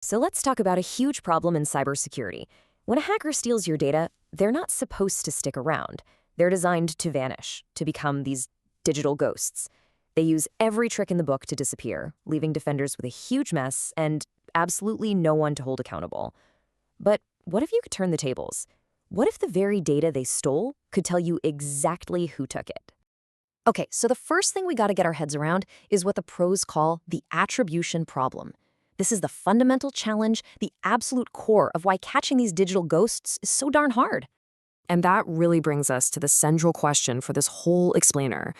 So let's talk about a huge problem in cybersecurity. When a hacker steals your data, they're not supposed to stick around. They're designed to vanish, to become these digital ghosts. They use every trick in the book to disappear, leaving defenders with a huge mess and absolutely no one to hold accountable. But what if you could turn the tables? What if the very data they stole could tell you exactly who took it? Okay, so the first thing we got to get our heads around is what the pros call the attribution problem. This is the fundamental challenge, the absolute core of why catching these digital ghosts is so darn hard. And that really brings us to the central question for this whole explainer.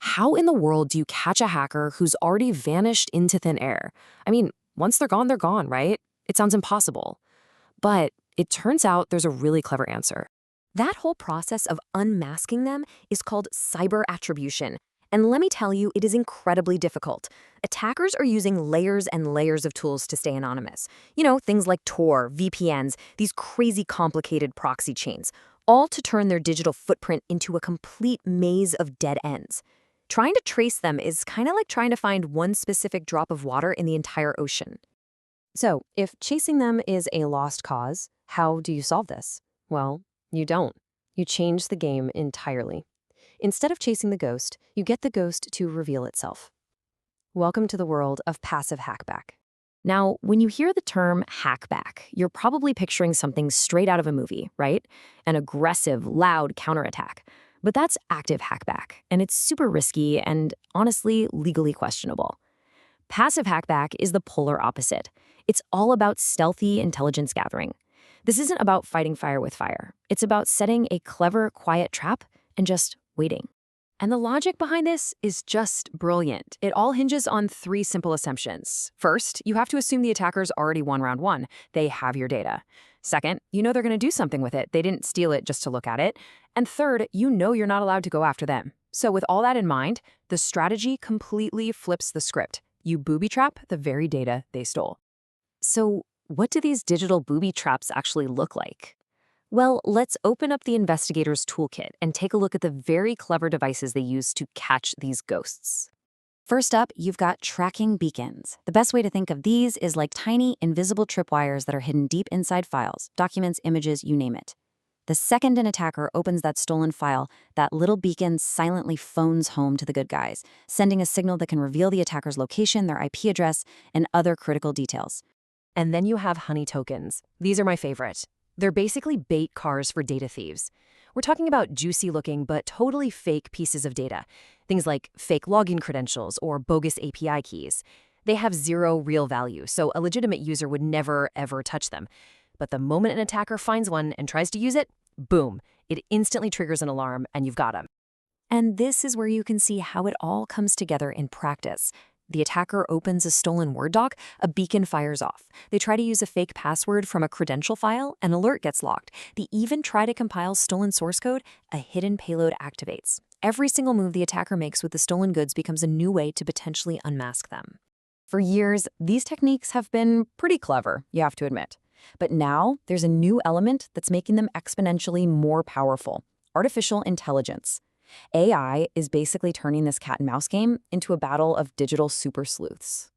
How in the world do you catch a hacker who's already vanished into thin air? I mean, once they're gone, right? It sounds impossible. But it turns out there's a really clever answer. That whole process of unmasking them is called cyberattribution. And let me tell you, it is incredibly difficult. Attackers are using layers and layers of tools to stay anonymous. You know, things like Tor, VPNs, these crazy complicated proxy chains, all to turn their digital footprint into a complete maze of dead ends. Trying to trace them is kind of like trying to find one specific drop of water in the entire ocean. So, if chasing them is a lost cause, how do you solve this? Well, you don't. You change the game entirely. Instead of chasing the ghost, you get the ghost to reveal itself. Welcome to the world of passive hackback. Now, when you hear the term hackback, you're probably picturing something straight out of a movie, right? An aggressive, loud counterattack. But that's active hackback, and it's super risky and, honestly, legally questionable. Passive hackback is the polar opposite. It's all about stealthy intelligence gathering. This isn't about fighting fire with fire. It's about setting a clever, quiet trap and just waiting. And the logic behind this is just brilliant. It all hinges on three simple assumptions. First, you have to assume the attacker's already won round one. They have your data. Second, you know they're going to do something with it. They didn't steal it just to look at it. And third, you know you're not allowed to go after them. So with all that in mind, the strategy completely flips the script. You booby trap the very data they stole. So what do these digital booby traps actually look like? Well, let's open up the investigator's toolkit and take a look at the very clever devices they use to catch these ghosts. First up, you've got tracking beacons. The best way to think of these is like tiny, invisible tripwires that are hidden deep inside files, documents, images, you name it. The second an attacker opens that stolen file, that little beacon silently phones home to the good guys, sending a signal that can reveal the attacker's location, their IP address, and other critical details. And then you have honeytokens. These are my favorite. They're basically bait cars for data thieves. We're talking about juicy-looking but totally fake pieces of data. Things like fake login credentials or bogus API keys. They have zero real value, so a legitimate user would never, ever touch them. But the moment an attacker finds one and tries to use it, boom, it instantly triggers an alarm and you've got them. And this is where you can see how it all comes together in practice. The attacker opens a stolen Word doc, a beacon fires off. They try to use a fake password from a credential file, an alert gets locked. They even try to compile stolen source code, a hidden payload activates. Every single move the attacker makes with the stolen goods becomes a new way to potentially unmask them. For years, these techniques have been pretty clever, you have to admit. But now, there's a new element that's making them exponentially more powerful: artificial intelligence. AI is basically turning this cat-and-mouse game into a battle of digital super sleuths.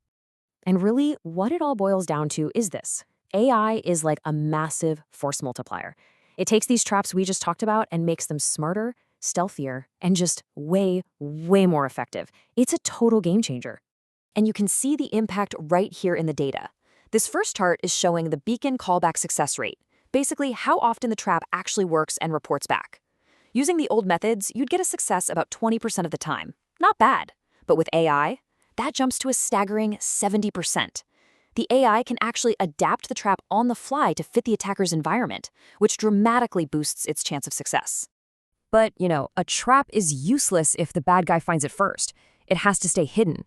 And really, what it all boils down to is this. AI is like a massive force multiplier. It takes these traps we just talked about and makes them smarter, stealthier, and just way, way more effective. It's a total game changer. And you can see the impact right here in the data. This first chart is showing the beacon callback success rate, basically how often the trap actually works and reports back. Using the old methods, you'd get a success about 20% of the time. Not bad. But with AI, that jumps to a staggering 70%. The AI can actually adapt the trap on the fly to fit the attacker's environment, which dramatically boosts its chance of success. But, a trap is useless if the bad guy finds it first. It has to stay hidden.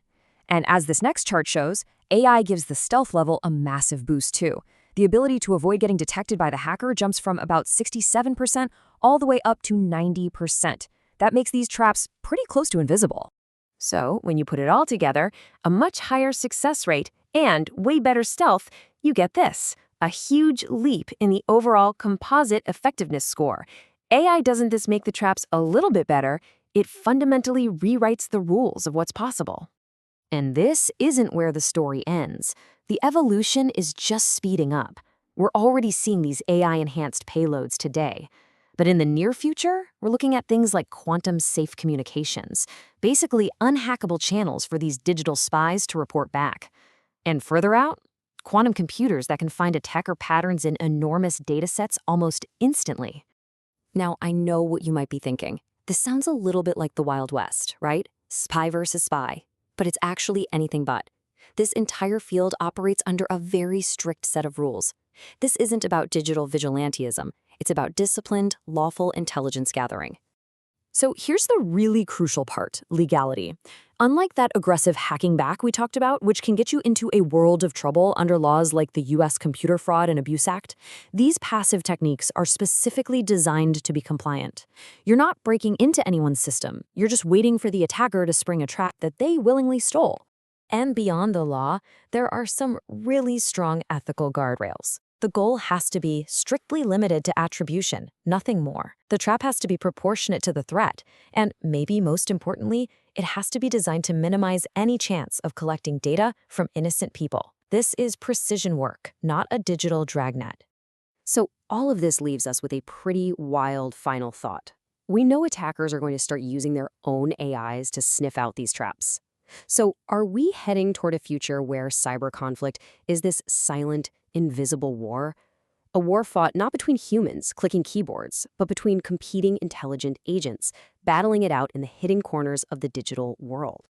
And as this next chart shows, AI gives the stealth level a massive boost too. The ability to avoid getting detected by the hacker jumps from about 67% all the way up to 90%. That makes these traps pretty close to invisible. So, when you put it all together, a much higher success rate and way better stealth, you get this: a huge leap in the overall composite effectiveness score. AI doesn't just make the traps a little bit better, it fundamentally rewrites the rules of what's possible. And this isn't where the story ends. The evolution is just speeding up. We're already seeing these AI-enhanced payloads today. But in the near future, we're looking at things like quantum-safe communications, basically unhackable channels for these digital spies to report back. And further out, quantum computers that can find attacker patterns in enormous datasets almost instantly. Now, I know what you might be thinking. This sounds a little bit like the Wild West, right? Spy versus spy. But it's actually anything but. This entire field operates under a very strict set of rules. This isn't about digital vigilantism. It's about disciplined, lawful intelligence gathering. So here's the really crucial part, legality. Unlike that aggressive hacking back we talked about, which can get you into a world of trouble under laws like the U.S. Computer Fraud and Abuse Act, these passive techniques are specifically designed to be compliant. You're not breaking into anyone's system. You're just waiting for the attacker to spring a trap that they willingly stole. And beyond the law, there are some really strong ethical guardrails. The goal has to be strictly limited to attribution, nothing more. The trap has to be proportionate to the threat, and maybe most importantly, it has to be designed to minimize any chance of collecting data from innocent people. This is precision work, not a digital dragnet. So all of this leaves us with a pretty wild final thought. We know attackers are going to start using their own AIs to sniff out these traps. So are we heading toward a future where cyber conflict is this silent, invisible war? A war fought not between humans clicking keyboards, but between competing intelligent agents, battling it out in the hidden corners of the digital world.